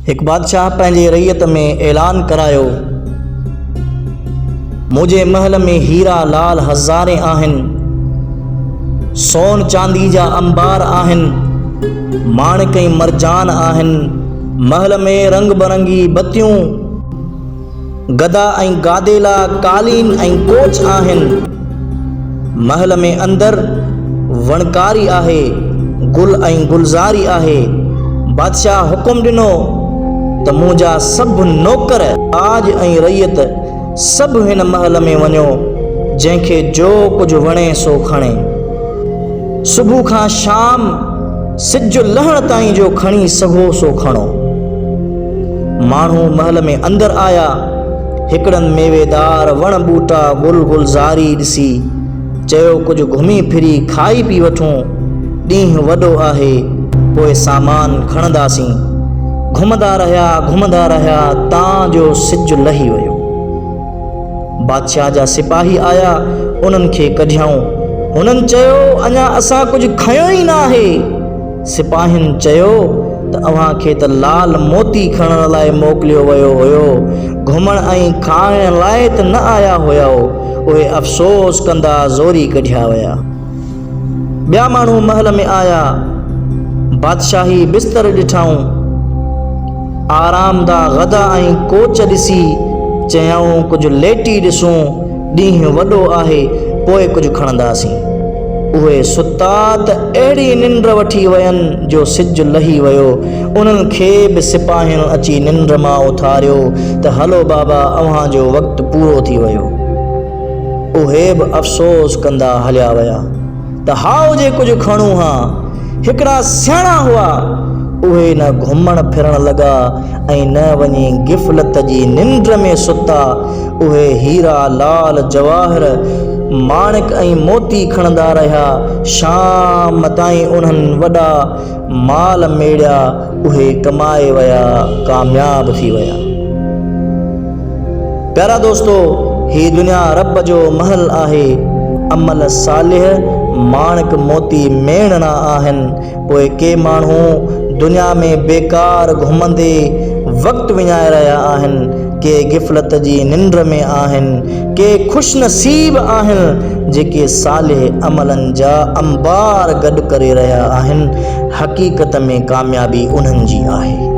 एक बादशाह पंहिंजे रैयत में ऐलान करायो, मुझे महल में हीरा लाल हज़ारे आहिनि, सोन चांदी जा अंबार आहिनि, माणिक ऐं मरजान आहिनि। महल में रंग बरंगी बतियूं, गदा ऐं गादेला, कालीन ऐं कोच आहिनि। महल में अंदर वणकारी आहे, गुल ऐं गुलज़ारी आहे। बादशाह हुकुम ॾिनो त मुंहिंजा सभु नौकर ताज ऐं रैयत सभु हिन महल में वञो, जंहिंखे जो कुझु वणे सो खणे। सुबुह खां शाम सिज लहण ताईं जो खणी सघो सो खणो। माण्हू महल में अंदर आया, हिकिड़नि मेवेदार वण बूटा गुल गुलज़ारी ॾिसी चयो, कुझु घुमी फिरी खाई पी वठूं, ॾींहुं वॾो आहे, पोइ सामान खणंदासीं। घुमंदा रहिया तां जो सिज लही वियो। बादशाह जा सिपाही आया, उन्हनि खे कढियाऊं। हुननि चयो, अञा असां कुझु खयो ई न आहे। सिपाहियुनि चयो त अव्हांखे त लाल मोती खणण लाइ मोकिलियो वियो हुयो, घुमण ऐं खाइण लाइ त न आया हुया। उहे अफ़सोस कंदा ज़ोरी कढिया विया। ॿिया माण्हू महल में आया, बादशाही बिस्तर ॾिठाऊं, आरामदाह गदा ऐं कोच ॾिसी चयऊं, कुझु लेटी ॾिसूं, ॾींहुं वॾो आहे, पोइ कुझु खणंदासीं। उहे सुता त अहिड़ी निंड वठी वयनि जो सिज लही वियो। उन्हनि खे बि सिपाहियुनि अची निंड मां उथारियो त हलो बाबा, अव्हांजो वक़्तु पूरो थी वियो। उहे बि अफ़सोस कंदा हलिया विया त हाउ जे कुझु खणूं हा। हिकिड़ा सियाणा हुआ, उहे न घुमण फिरण लॻा ऐं न वञी गिफ़लत जी निंड में सुता। उहे हीरा लाल जवाहर माणिक ऐं मोती खणंदा रहिया। शाम ताईं उन्हनि वॾा माल मेड़िया। उहे कमाए विया, कामयाब थी विया। प्यारा दोस्तो, ही दुनिया रब जो महल आहे। अमल सालिह माणिक मोती मेणना आहिनि। पोइ के माण्हू दुनिया में बेकार घुमंदे वक़्तु विञाए रहिया आहिनि, के गिफ़लत जी निंड में आहिनि, के ख़ुशि नसीब आहिनि जेके सालिह अमलनि जा अंबार गॾु करे रहिया आहिनि। हक़ीक़त में कामयाबी उन्हनि जी आहे।